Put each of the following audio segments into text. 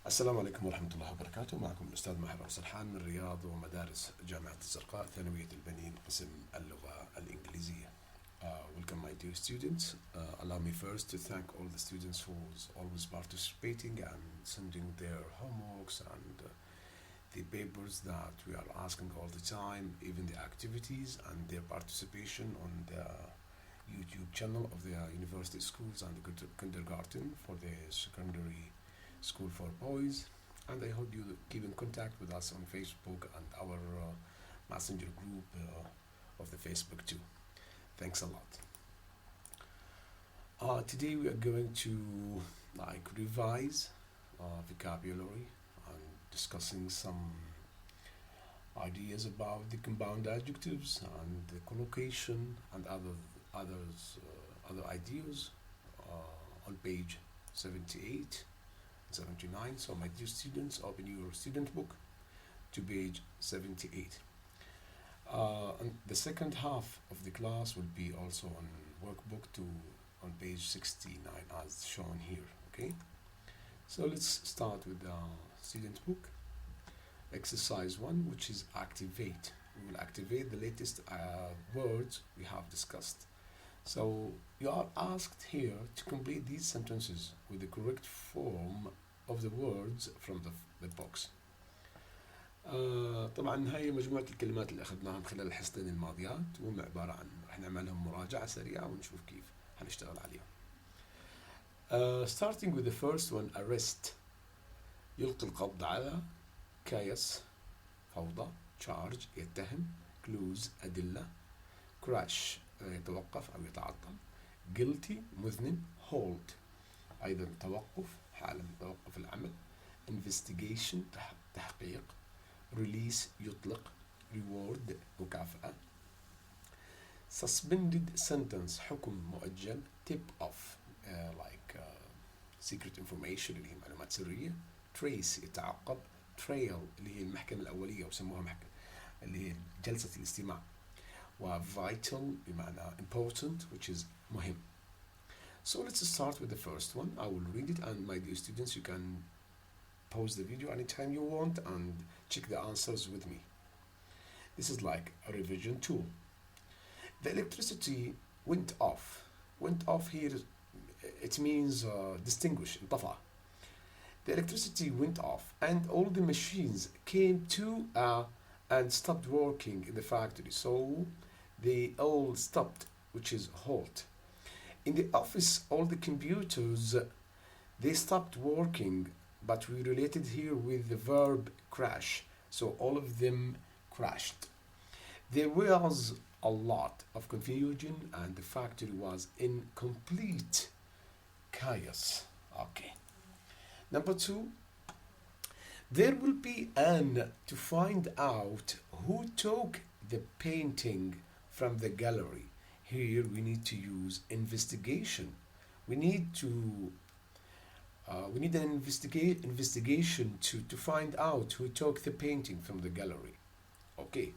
السلام عليكم ورحمة الله وبركاته. معكم الأستاذ محمد سرحان من رياض ومدارس جامعة الزرقاء ثانوية البنين قسم اللغة الإنجليزية. Welcome my dear students. Allow me first to thank all the students who's always participating and sending their homeworks and the papers that we are asking all the time, even the activities and their participation on the YouTube channel of the university schools and the kindergarten for the secondary school for boys. And I hope you keep in contact with us on Facebook and our messenger group of the Facebook too. Thanks a lot. Today we are going to revise vocabulary and discussing some ideas about the compound adjectives and the collocation and other ideas on page 78 and 79. So my dear students, open your student book to page 78. And the second half of the class will be also on workbook 2 on page 69 as shown here. Okay, so let's start with the student book. Exercise 1, which is activate. We will activate the latest words we have discussed. So you are asked here to complete these sentences with the correct form of the words from the box. طبعا هاي مجموعة الكلمات اللي أخذناها خلال الحصتين الماضيات، وهم عبارة عن رح نعملهم مراجعة سريعة ونشوف كيف هنشتغل عليهم. Starting with the first one, arrest. يلقي القبض على. كايس فوضى. charge يتهم. clues أدلة. crash يتوقف أو يتعطل. guilty مذنب. halt أيضا توقف حالة من توقف العمل. investigation تحقيق. release يطلق. reward مكافأة. suspended sentence حكم مؤجل. tip off secret information اللي هي معلومات سرية. trace يتعقب. trail اللي هي المحكمة الأولية وسموها محكمة اللي هي جلسة الاستماع. و vital بمعنى important which is مهم. So let's start with the first one. I will read it, and my dear students, you can pause the video anytime you want and check the answers with me. This is like a revision tool. The electricity went off. Went off here, it means distinguish, انطفأ. The electricity went off and all the machines came to and stopped working in the factory. So they all stopped, which is halt. In the office, all the computers, they stopped working, but we related here with the verb crash. So all of them crashed. There was a lot of confusion and the factory was in complete chaos. Okay. Number 2, there will be an to find out who took the painting from the gallery. Here we need to use investigation. We need an investigation to find out who took the painting from the gallery. Okay.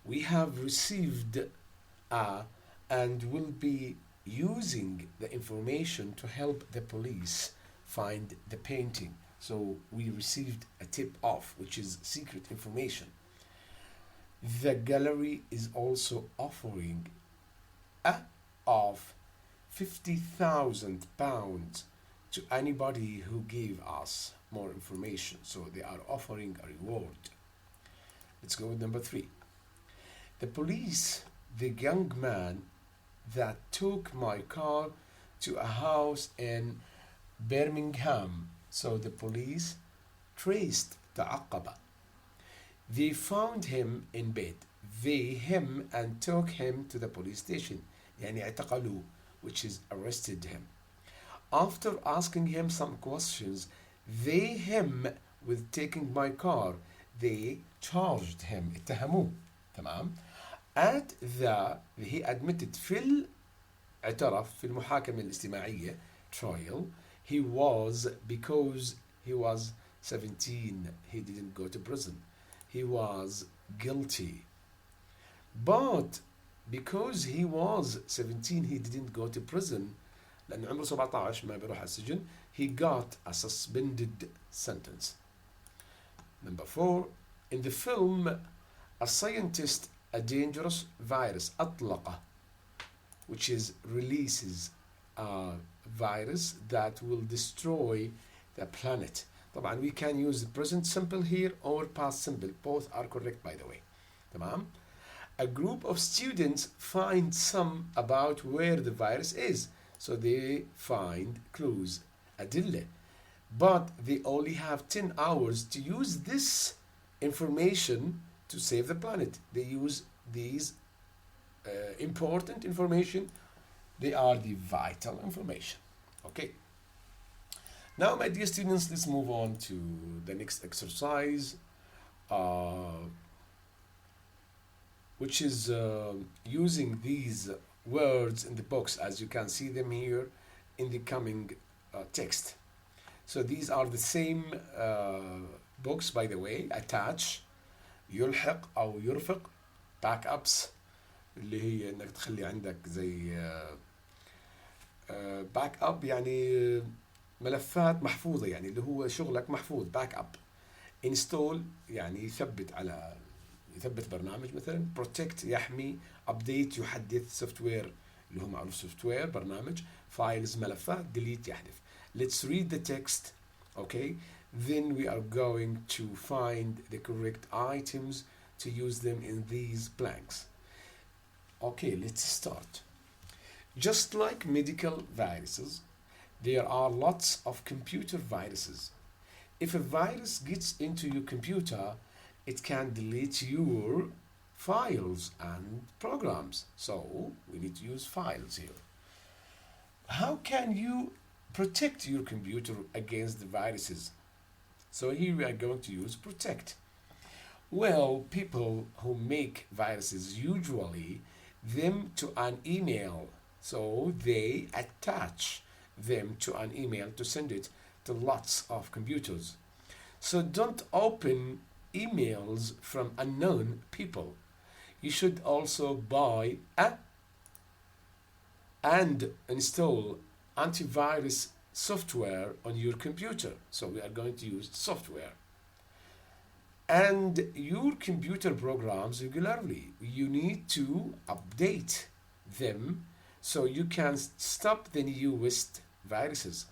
We have received and will be using the information to help the police find the painting. So we received a tip off, which is secret information. The gallery is also offering of £50,000 to anybody who gave us more information. So they are offering a reward. Let's go with number 3. The police, the young man that took my car to a house in Birmingham. So the police traced تعقب. They found him in bed. They him and took him to the police station. يعني اعتقلوه, which is arrested him. After asking him some questions, they him with taking my car. They charged him. اتهموه. تمام. At he admitted اعترف في المحاكمة الاستماعية trial. He was because he was 17. He didn't go to prison. He was guilty. But because he was 17 he didn't go to prison لأنه عمره 17 ما بيروح على السجن. he got a suspended sentence. Number 4, in the film, a scientist a dangerous virus أطلقه, which is releases a virus that will destroy the planet. طبعا we can use the present simple here or past simple. Both are correct, by the way. تمام. A group of students find some about where the virus is. So they find clues, أدلة. But they only have 10 hours to use this information to save the planet. They use these important information. They are the vital information. Okay. Now, my dear students, let's move on to the next exercise, which is using these words in the box, as you can see them here in the coming text. So these are the same books, by the way. Attach, يلحق أو يرفق, backups اللي هي إنك تخلي عندك زي باك اب، يعني ملفات محفوظة، يعني اللي هو شغلك محفوظ. باك اب. انستول يعني يثبت برنامج مثلا. بروتكت يحمي. ابديت يحدث. سوفت وير اللي هو معروف سوفت وير برنامج. فايلز ملفات. ديليت يحذف. Let's read the text. Okay, then we are going to find the correct items to use them in these blanks. Okay, let's start. Just like medical viruses, there are lots of computer viruses. If a virus gets into your computer, it can delete your files and programs. So we need to use files here. How can you protect your computer against the viruses? So here we are going to use protect. Well, people who make viruses usually them to an email. So they attach them to an email to send it to lots of computers. So don't open emails from unknown people. You should also buy and install antivirus software on your computer. So we are going to use software. And your computer programs regularly. You need to update them so you can stop the newest viruses.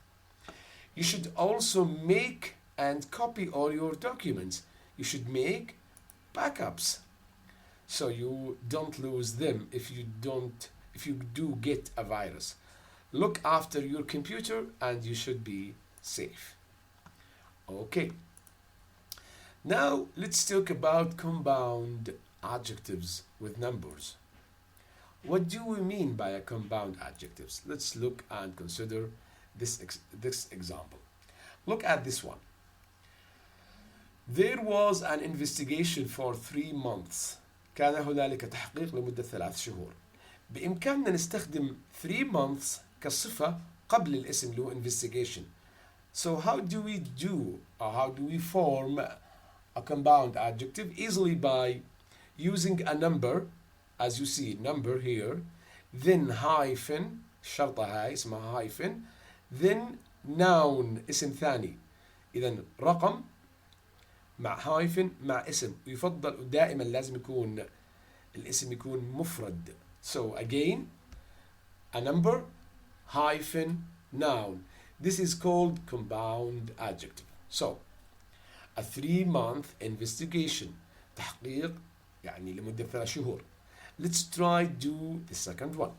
You should also make and copy all your documents. You should make backups so you don't lose them if you do get a virus. Look after your computer and you should be safe. Okay. Now let's talk about compound adjectives with numbers. What do we mean by a compound adjectives? Let's look and consider this example. Look at this one. There was an investigation for 3 months. كان هنالك تحقيق لمدة 3 شهور. بإمكاننا نستخدم 3 months كصفة قبل الاسم اللي هو investigation. So how do we form a compound adjective? Easily by using a number, as you see number here, then hyphen, شرطة هاي اسمها hyphen, then noun اسم ثاني. إذا رقم مع hyphen مع اسم. يفضل دائما لازم يكون الاسم يكون مفرد. So again, a number hyphen noun. This is called compound adjective. So a 3-month investigation. تحقيق يعني لمدة 3 شهور. Let's try do the second one.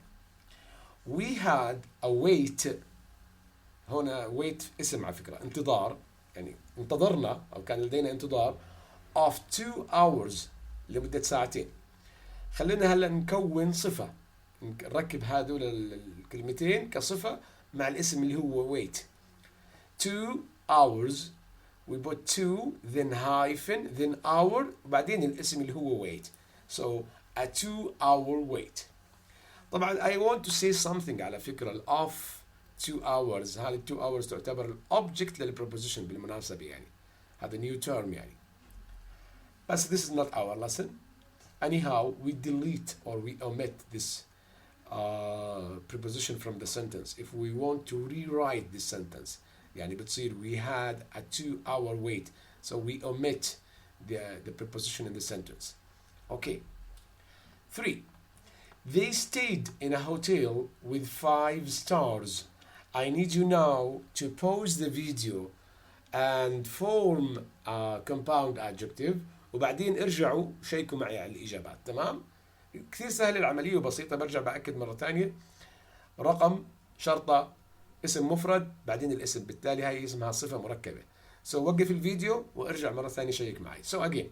We had a wait. هنا wait اسم على فكرة انتظار، يعني انتظرنا أو كان لدينا انتظار of 2 hours لمدة 2 ساعة. خلينا هلا نكون صفة، نركب هذول الكلمتين كصفة مع الاسم اللي هو wait. 2 hours. We put 2 then hyphen then hour وبعدين الاسم اللي هو wait. So a 2-hour wait. طبعا I want to say something على فكرة of 2 hours. هذه 2 hours تعتبر الأوبجكت للبروبوزيشن بالمناسبة، يعني هذا new term يعني. But this is not our lesson. Anyhow, we delete or we omit this preposition from the sentence if we want to rewrite this sentence. يعني بتصير we had a 2-hour wait. So we omit the preposition in the sentence. Okay. 3. They stayed in a hotel with 5 stars. I need you now to pause the video and form a compound adjective وبعدين ارجعوا شيكوا معي على الإجابات. تمام؟ كثير سهل العملية وبسيطة. برجع بأكد مرة ثانية. رقم، شرطة، اسم مفرد، بعدين الاسم، بالتالي هاي اسمها صفة مركبة. So وقف الفيديو وارجع مرة ثانية شيك معي. So again,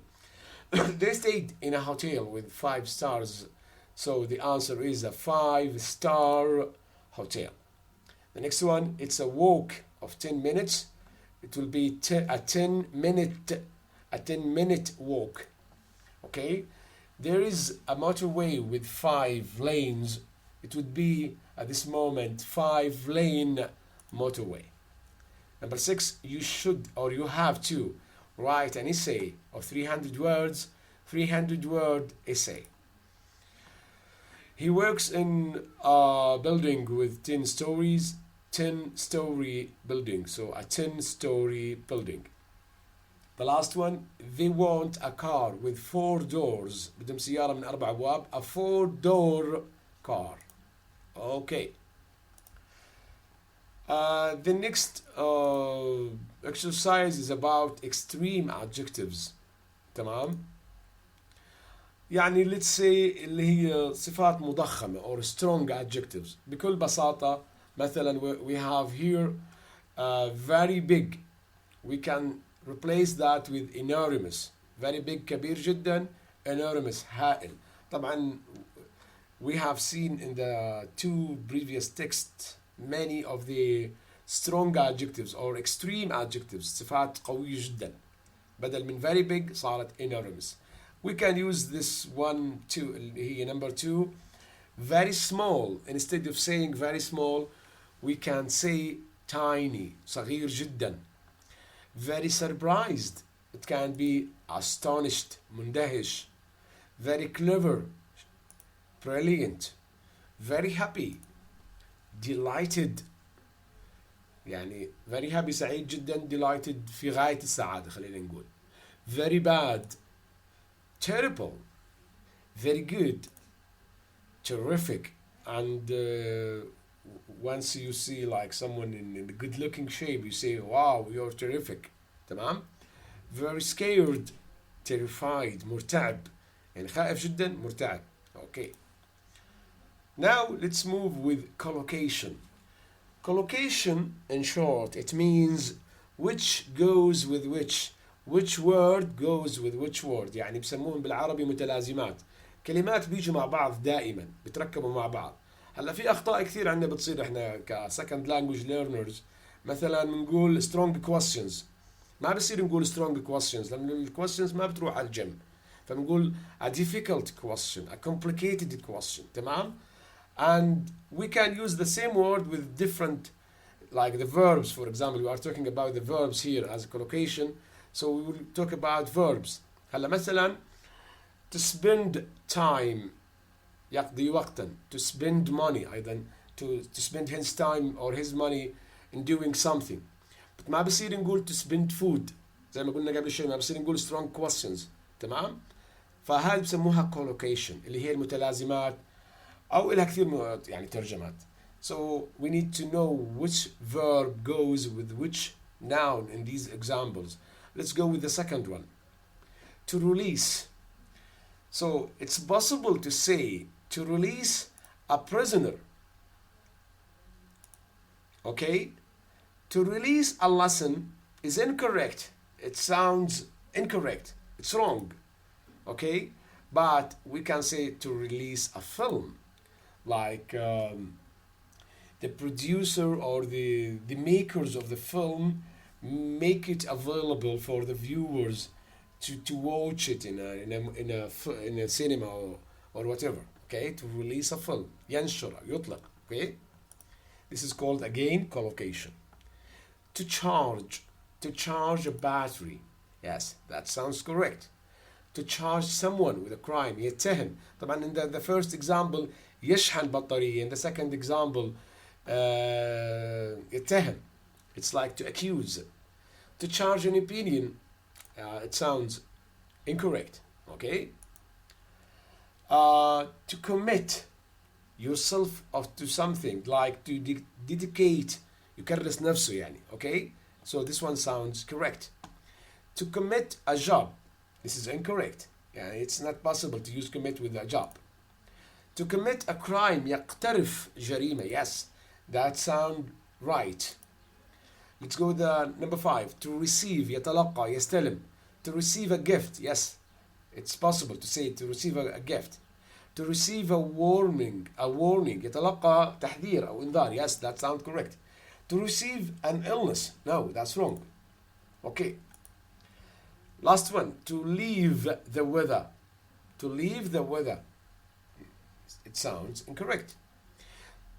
they stayed in a hotel with 5 stars. So the answer is a 5-star hotel. The next one, it's a walk of 10 minutes. It will be a 10-minute walk. Okay? There is a motorway with 5 lanes. It would be at this moment 5-lane motorway. Number 6, you should or you have to write an essay of 300 words, 300-word essay. He works in a building with 10 stories, 10-story building. So a 10-story building. The last one, they want a car with 4 doors. بدهم سيارة من 4 أبواب. A 4-door car. Okay. The next exercise is about extreme adjectives. تمام؟ يعني let's say اللي هي صفات مضخمة or strong adjectives. بكل بساطة مثلا we have here very big. We can replace that with enormous. Very big كبير جدا. Enormous هائل. طبعا we have seen in the 2 previous texts many of the strong adjectives or extreme adjectives. صفات قوية جدا. بدل من very big صارت enormous. We can use this one too. هي number 2. Very small. Instead of saying very small, we can say tiny. صغير جدا. Very surprised. It can be astonished. مندهش. Very clever. Brilliant. Very happy. Delighted. يعني very happy سعيد جدا. Delighted في غاية السعادة خلينا نقول. Very bad. Terrible. Very good. Terrific. And once you see like someone in a good looking shape, you say, wow, you're terrific. تمام? Very scared. Terrified. مرتعب. يعني خائف جدا مرتعب. Okay. Now let's move with collocation. Collocation, in short, it means which goes with which word goes with which word. يعني بسموهم بالعربي متلازمات. كلمات بيجوا مع بعض دائما بتركبوا مع بعض. هلا في اخطاء كثير عندنا بتصير احنا ك second language learners. مثلا بنقول strong questions. ما بصير نقول strong questions لأن ال questions ما بتروح على الجنب. فبنقول a difficult question, a complicated question. تمام؟ And we can use the same word with different, like the verbs. For example, we are talking about the verbs here as a collocation. So we will talk about verbs. هلا مثلا to spend time يقضي وقتا. To spend money أيضا. To spend his time or his money in doing something. But ما بصير نقول to spend food. زي ما قلنا قبل شوي ما بصير نقول strong questions. تمام؟ فهذه بسموها collocation اللي هي المتلازمات أو إلها كثير يعني ترجمات. So we need to know which verb goes with which noun in these examples. Let's go with the second one. To release. So it's possible to say to release a prisoner. Okay? To release a lesson is incorrect. It sounds incorrect. It's wrong. Okay? But we can say to release a film. Like the producer or the makers of the film make it available for the viewers to watch it in a cinema or whatever. Okay, to release a film. ينشر يطلق. Okay, this is called again collocation. To charge a battery. Yes, that sounds correct. To charge someone with a crime. يتهم. طبعا in the first example يشحن بطارية. In the second example يتهم. It's like to accuse. To charge an opinion, it sounds incorrect. Okay. To commit yourself to something, like to dedicate. يكرس نفسه يعني. Okay. So this one sounds correct. To commit a job. This is incorrect. Yeah, it's not possible to use commit with a job. To commit a crime, يقترف جريمة. Yes, that sound right. Let's go with the number 5. To receive, يتلقى, يستلم. To receive a gift. Yes, it's possible to say to receive a gift. To receive a warning, يتلقى تحذير أو إنذار. Yes, that sounds correct. To receive an illness. No, that's wrong. Okay. Last one. To leave the weather. To leave the weather. It sounds incorrect.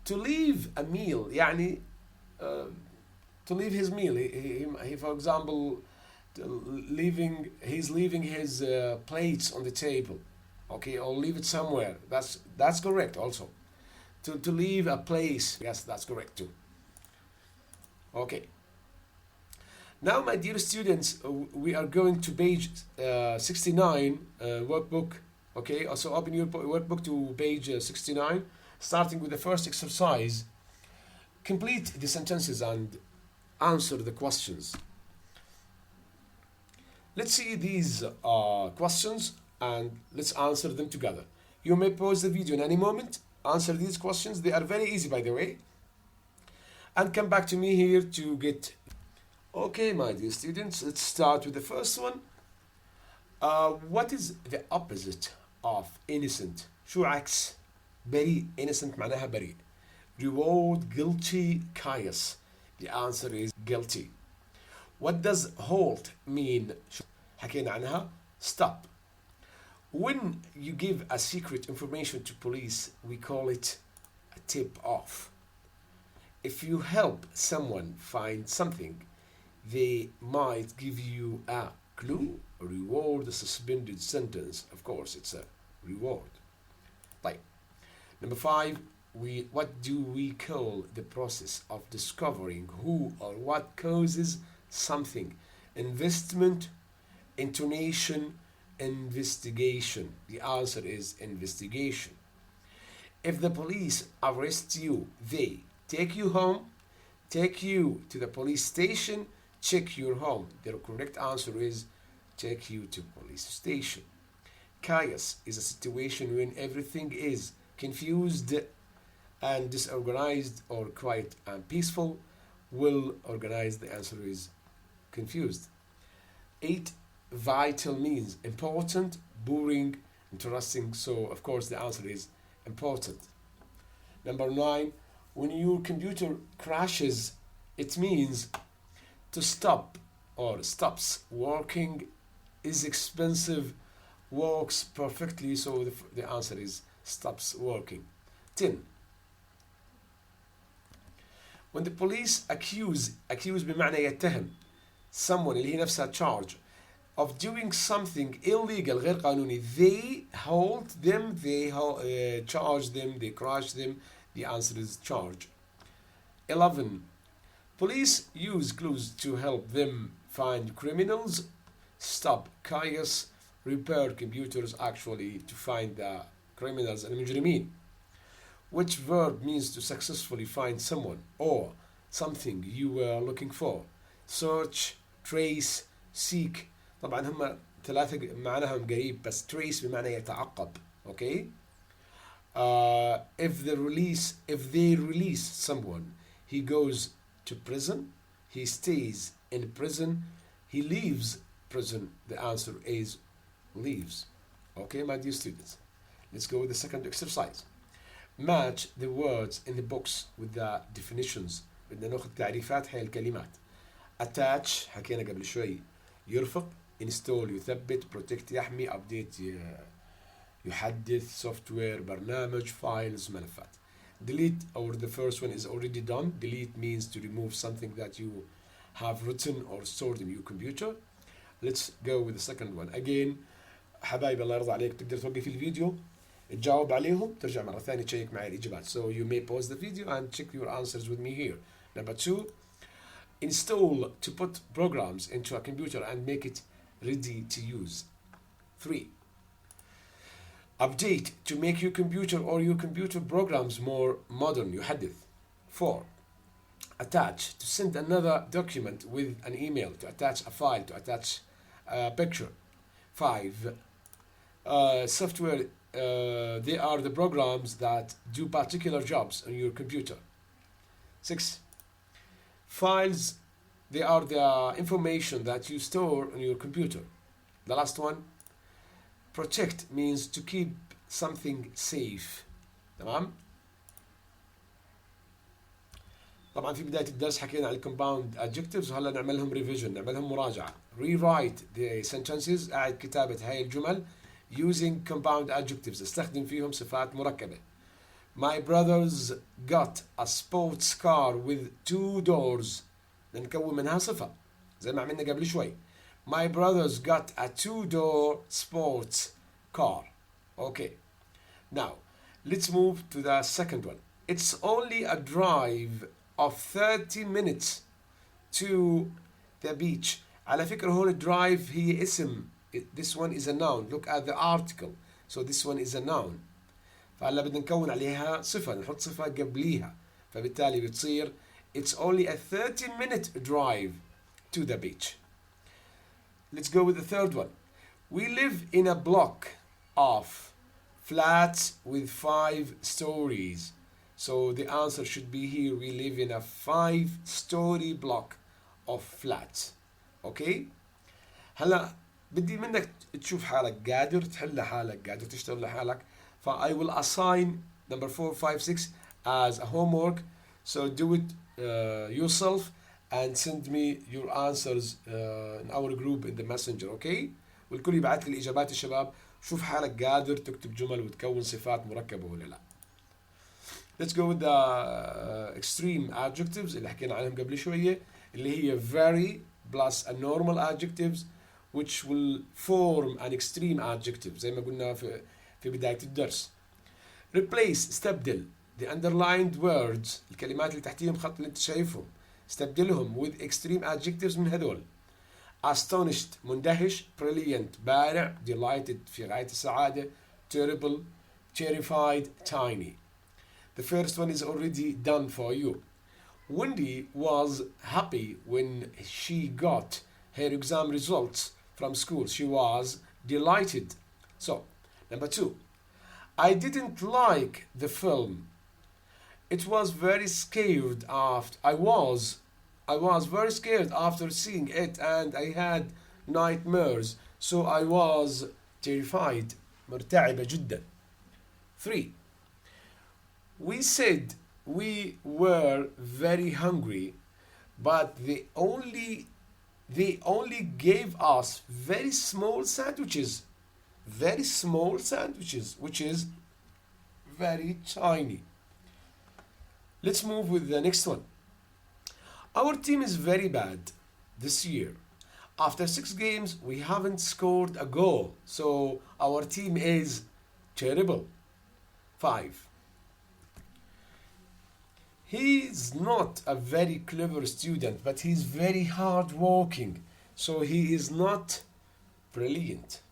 To leave a meal, يعني to leave his meal. He for example, he's leaving his plates on the table, okay, or leave it somewhere. That's correct also. To leave a place, yes, that's correct too. Okay. Now, my dear students, we are going to page 69 workbook. Okay, also open your workbook to page 69, starting with the first exercise. Complete the sentences and answer the questions. Let's see these questions and let's answer them together. You may pause the video in any moment, answer these questions. They are very easy, by the way. And come back to me here to get... Okay, my dear students, let's start with the first one. What is the opposite of innocent? شو عكس بريء? Innocent معناها بريء. Reward, guilty, caius. The answer is guilty. What does halt mean? حكينا عنها. Stop. When you give a secret information to police, we call it a tip off. If you help someone find something, they might give you a clue, a reward, a suspended sentence. Of course, it's a reward. Right. Number 5, what do we call the process of discovering who or what causes something? Investment, intonation, investigation. The answer is investigation. If the police arrest you, they take you home, take you to the police station, check your home. The correct answer is take you to police station. Chaos is a situation when everything is confused and disorganized, or quiet and peaceful. Well organized, the answer is confused. 8, vital means important, boring, interesting. So of course the answer is important. Number 9, when your computer crashes, it means to stop or stops working, is expensive, works perfectly. So the answer is stops working. 10, when the police accuse بمعنى يتهم someone اللي هي نفسها charge of doing something illegal غير قانوني, they hold them, they charge them, they crush them. The answer is charge. 11, police use clues to help them find criminals, stop chaos, repair computers, actually to find the criminals المجرمين. Which verb means to successfully find someone or something you were looking for? Search, trace, seek. طبعا هم ثلاثة معناهم قريب, بس trace بمعنى يتعقب. Okay? If they release someone, he goes to prison, he stays in prison, he leaves prison. The answer is leaves. Okay, my dear students, let's go with the second exercise. Match the words in the books with the definitions. بدنا ناخذ تعريفات هاي الكلمات. Attach حكينا قبل شوي, يرفق, install يثبت, protect يحمي, update يحدث, software برنامج, files ملفات. Delete, or the first one is already done. Delete means to remove something that you have written or stored in your computer. Let's go with the second one. Again, حبايبي الله يرضى عليك, تقدر توقف الفيديو, تجاوب عليهم, ترجع مرة ثانية تشيك معي الإجابات. So you may pause the video and check your answers with me here. Number 2, install to put programs into a computer and make it ready to use. 3. Update to make your computer or your computer programs more modern. يحدث. 4. Attach to send another document with an email, to attach a file, to attach a picture. 5. Software, they are the programs that do particular jobs on your computer. 6. Files, they are the information that you store on your computer. The last one, protect means to keep something safe. تمام؟ طبعا في بداية الدرس حكينا عن الكومباوند adjectives وهلا نعملهم revision، نعملهم مراجعة. Rewrite the sentences، أعد كتابة هاي الجمل using compound adjectives، استخدم فيهم صفات مركبة. My brothers got a sports car with 2 doors. نكون منها صفة زي ما عملنا قبل شوي. My brothers got a 2-door sports car. Okay. Now, let's move to the second one. It's only a drive of 30 minutes to the beach. على فكرة هون drive هي اسم. This one is a noun. Look at the article. So this one is a noun. فهلا بدنا نكون عليها صفة، نحط صفة قبليها. فبالتالي بتصير it's only a 30-minute drive to the beach. Let's go with the third one. We live in a block of flats with 5 stories. So the answer should be here. We live in a 5-story block of flats. Okay? هلا بدي منك تشوف حالك قادر تحل لحالك، قادر تشتغل لحالك. I will assign number 4, 5, 6 as a homework. So do it yourself and send me your answers in our group in the messenger. Okay? والكل يبعث لي الإجابات الشباب. شوف حالك قادر تكتب جمل وتكون صفات مركبة ولا لا. Let's go with the extreme adjectives اللي حكينا عنهم قبل شوية، اللي هي very plus a normal adjectives which will form an extreme adjective زي ما قلنا في بداية الدرس. Replace استبدل the underlined words الكلمات اللي تحتيهم خط اللي انت شايفهم، استبدلهم with extreme adjectives من هذول. Astonished مندهش، brilliant بارع، delighted في غاية السعادة، terrible، terrified، tiny. The first one is already done for you. Wendy was happy when she got her exam results from school. She was delighted. So, number 2. I didn't like the film. It was very scared after I was very scared after seeing it and I had nightmares. So I was terrified. مرتعبة جدا. 3. We said we were very hungry, but they only gave us very small sandwiches, which is very tiny. Let's move with the next one. Our team is very bad this year. After 6 games, we haven't scored a goal, so our team is terrible. 5. He's not a very clever student, but he's very hardworking, so he is not brilliant.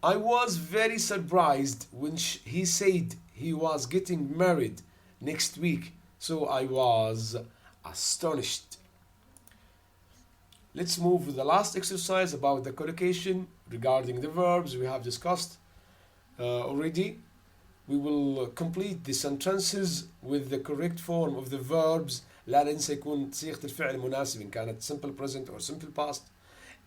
I was very surprised when he said he was getting married next week, so I was astonished. Let's move with the last exercise about the collocation regarding the verbs we have discussed already. We will complete the sentences with the correct form of the verbs. لا ننسى يكون صيغة الفعل مناسب إن كانت simple present or simple past.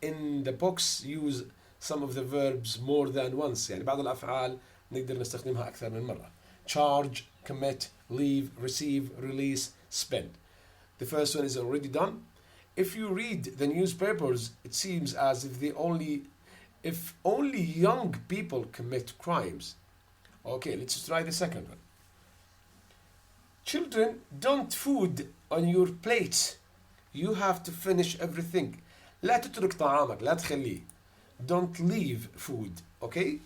In the box use some of the verbs more than once. يعني بعض الأفعال نقدر نستخدمها أكثر من مرة. Charge, commit, leave, receive, release, spend. The first one is already done. If you read the newspapers, it seems as if only young people commit crimes. Okay, let's try the second one. Children, don't food on your plates. You have to finish everything. لا تترك طعامك، لا تخليه. Don't leave food, okay?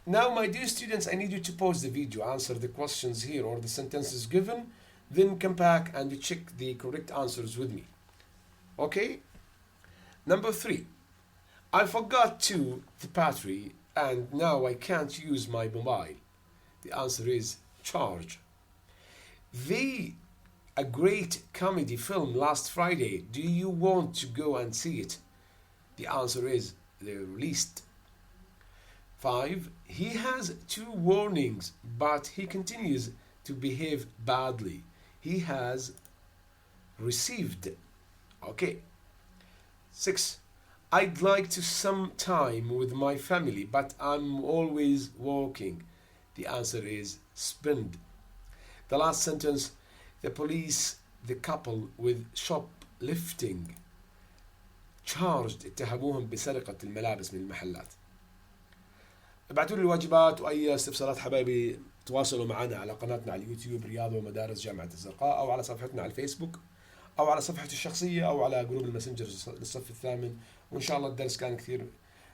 Now, my dear students, I need you to pause the video, answer the questions here or the sentences given. then come back and check the correct answers with me. Okay? Number 3. I forgot the battery and now I can't use my mobile. The answer is charge. A great comedy film last Friday. Do you want to go and see it? The answer is they released. 5. He has 2 warnings, but he continues to behave badly. He has received. Okay. 6. I'd like to some time with my family, but I'm always working. The answer is spend. The last sentence, the police, the couple with shoplifting charged اتهموهم بسرقة الملابس من المحلات. ابعتوا لي الواجبات واي استفسارات حبايبي، تواصلوا معنا على قناتنا على اليوتيوب رياض ومدارس جامعة الزرقاء، او على صفحتنا على الفيسبوك، او على صفحتي الشخصية، او على جروب الماسنجر للصف الثامن. وان شاء الله الدرس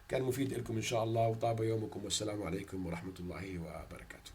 كان مفيد لكم ان شاء الله، وطاب يومكم، والسلام عليكم ورحمة الله وبركاته.